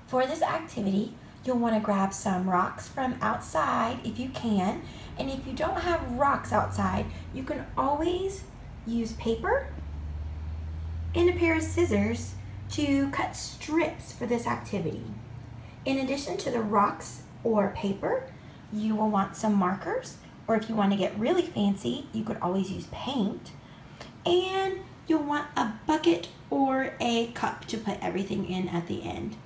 For this activity, you'll want to grab some rocks from outside if you can. And if you don't have rocks outside, you can always use paper and a pair of scissors to cut strips for this activity. In addition to the rocks or paper, you will want some markers, or if you want to get really fancy, you could always use paint. And you'll want a bucket or a cup to put everything in at the end.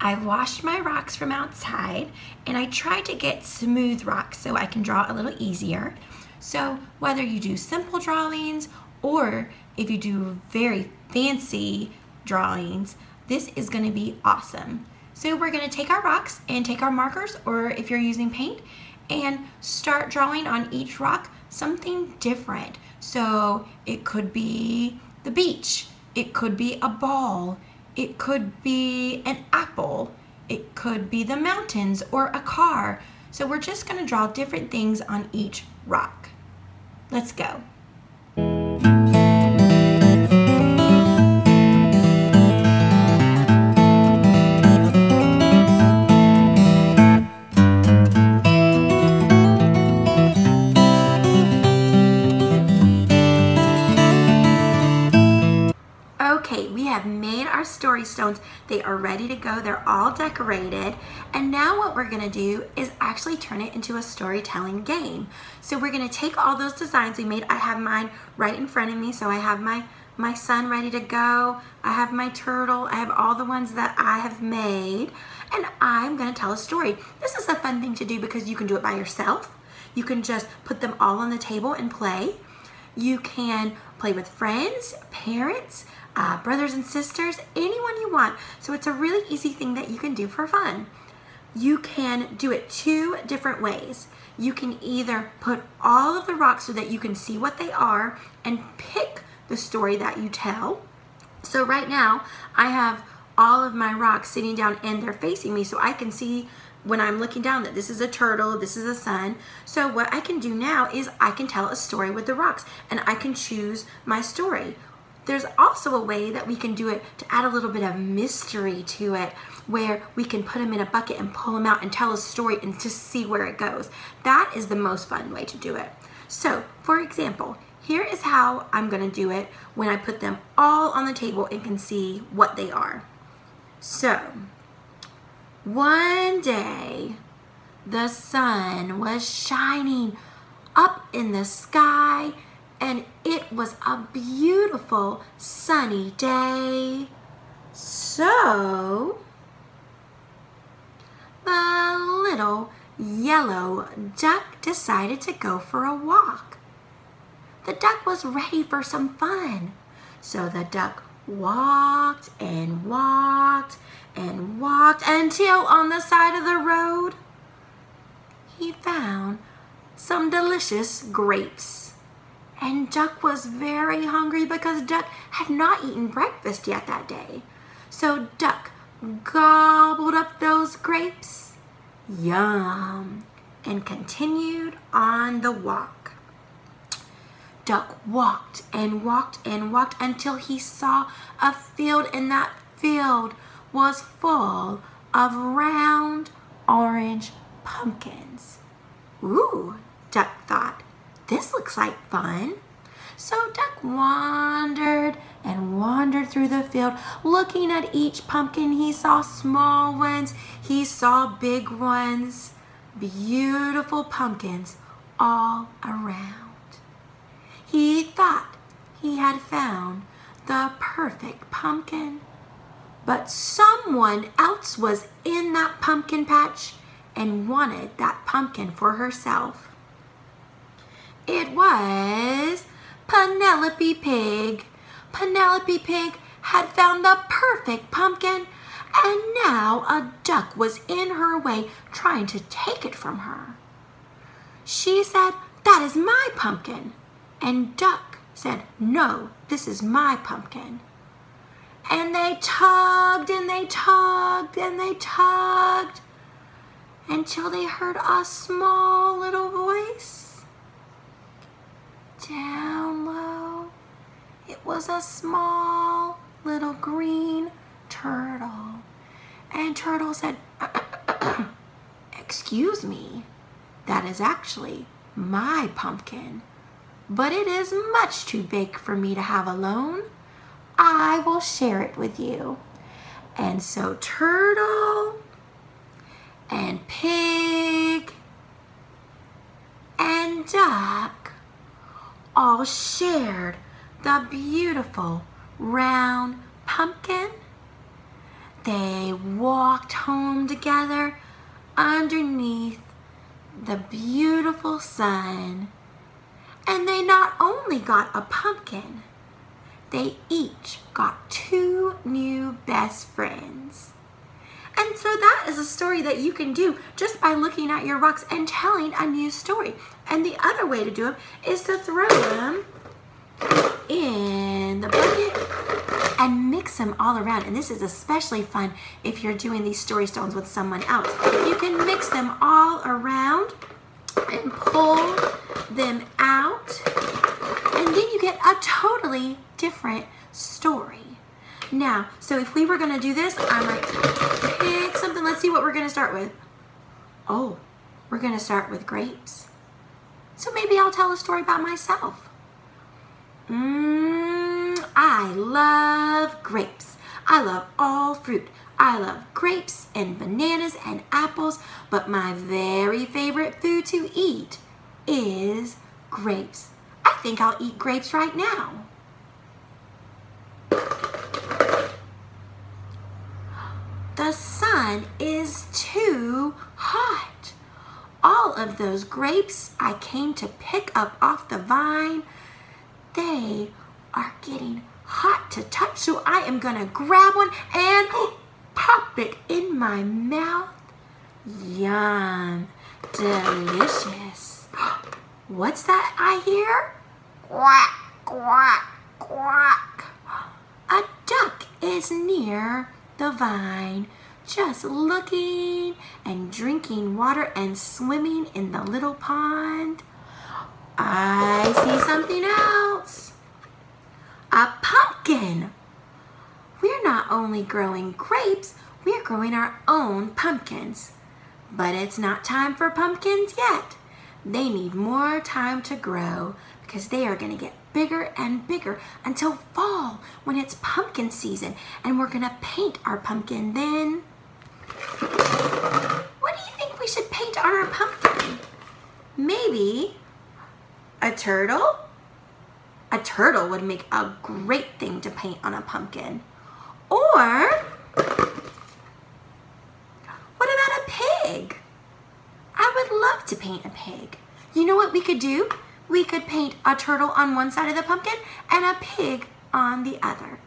I've washed my rocks from outside, and I tried to get smooth rocks so I can draw a little easier. So whether you do simple drawings or if you do very fancy drawings, this is going to be awesome. So we're going to take our rocks and take our markers, or if you're using paint, and start drawing on each rock something different. So it could be the beach, it could be a ball, it could be an apple, it could be the mountains or a car. So we're just going to draw different things on each rock. Let's go. Okay, we have made our story stones. They are ready to go. They're all decorated. And now what we're gonna do is actually turn it into a storytelling game. So we're gonna take all those designs we made. I have mine right in front of me. So I have my sun ready to go. I have my turtle. I have all the ones that I have made. And I'm gonna tell a story. This is a fun thing to do because you can do it by yourself. You can just put them all on the table and play. You can play with friends, parents, brothers and sisters, anyone you want. So it's a really easy thing that you can do for fun. You can do it two different ways. You can either put all of the rocks so that you can see what they are and pick the story that you tell. So right now I have all of my rocks sitting down and they're facing me, so I can see when I'm looking down that this is a turtle, this is a sun. So what I can do now is I can tell a story with the rocks, and I can choose my story. There's also a way that we can do it to add a little bit of mystery to it, where we can put them in a bucket and pull them out and tell a story and just see where it goes. That is the most fun way to do it. So for example, here is how I'm gonna do it when I put them all on the table and can see what they are. So one day, the sun was shining up in the sky, and it was a beautiful sunny day. So the little yellow duck decided to go for a walk. The duck was ready for some fun. So the duck walked and walked and walked until on the side of the road he found some delicious grapes. And Duck was very hungry because Duck had not eaten breakfast yet that day. So Duck gobbled up those grapes, yum, and continued on the walk. Duck walked and walked and walked until he saw a field, and that field was full of round orange pumpkins. Ooh, Duck thought, this looks like fun. So Duck wandered and wandered through the field, looking at each pumpkin. He saw small ones, he saw big ones, beautiful pumpkins all around. He thought he had found the perfect pumpkin, but someone else was in that pumpkin patch and wanted that pumpkin for herself. It was Penelope Pig. Penelope Pig had found the perfect pumpkin, and now a duck was in her way trying to take it from her. She said, "That is my pumpkin." And Duck said, "No, this is my pumpkin." And they tugged and they tugged and they tugged until they heard a small little voice. Down low, it was a small little green turtle. And Turtle said, "Excuse me, that is actually my pumpkin, but it is much too big for me to have alone. I will share it with you." And so Turtle and Pig and Duck all shared the beautiful round pumpkin. They walked home together underneath the beautiful sun, and they not only got a pumpkin, they each got 2 new best friends. And so that is a story that you can do just by looking at your rocks and telling a new story. And the other way to do it is to throw them in the bucket and mix them all around. And this is especially fun if you're doing these story stones with someone else. You can mix them all around and pull them out, and then you get a totally different story. Now, so if we were gonna do this, I might pick something. Let's see what we're gonna start with. Oh, we're gonna start with grapes. So maybe I'll tell a story about myself. I love grapes. I love all fruit. I love grapes and bananas and apples, but my very favorite food to eat is grapes. I think I'll eat grapes right now. The sun is too hot. All of those grapes I came to pick up off the vine, they are getting hot to touch, so I am gonna grab one and pop it in my mouth. Yum, delicious. What's that I hear? Quack, quack, quack. A duck is near the vine, just looking and drinking water and swimming in the little pond. I see something else. A pumpkin. We're not only growing grapes, we're growing our own pumpkins. But it's not time for pumpkins yet. They need more time to grow because they are going to get bigger and bigger until fall when it's pumpkin season, and we're going to paint our pumpkin then. What do you think we should paint on our pumpkin? Maybe a turtle? A turtle would make a great thing to paint on a pumpkin. Or what about a pig? I would love to paint a pig. You know what we could do? We could paint a turtle on one side of the pumpkin and a pig on the other.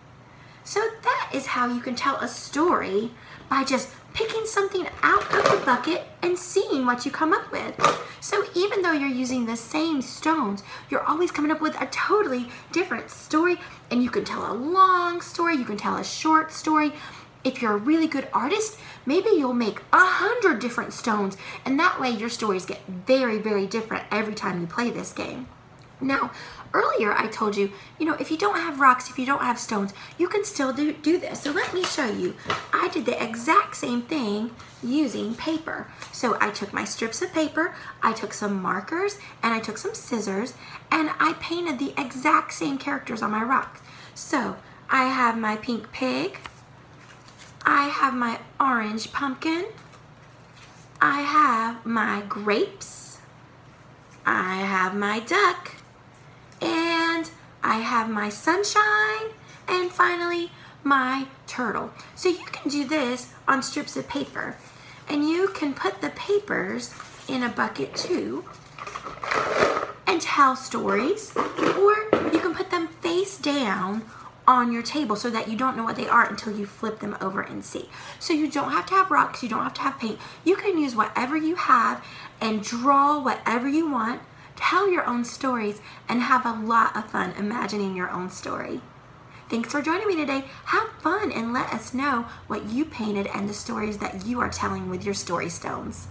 So that is how you can tell a story, by just picking something out of the bucket and seeing what you come up with. So even though you're using the same stones, you're always coming up with a totally different story, and you can tell a long story, you can tell a short story. If you're a really good artist, maybe you'll make 100 different stones, and that way your stories get very, very different every time you play this game. Now, earlier I told you, if you don't have rocks, if you don't have stones, you can still do this. So let me show you. I did the exact same thing using paper. So I took my strips of paper, I took some markers, and I took some scissors, and I painted the exact same characters on my rocks. So I have my pink pig, I have my orange pumpkin, I have my grapes, I have my duck, and I have my sunshine, and finally my turtle. So you can do this on strips of paper, and you can put the papers in a bucket too and tell stories, or you can put them face down on your table so that you don't know what they are until you flip them over and see. So you don't have to have rocks, you don't have to have paint. You can use whatever you have and draw whatever you want, tell your own stories, and have a lot of fun imagining your own story. Thanks for joining me today. Have fun and let us know what you painted and the stories that you are telling with your story stones.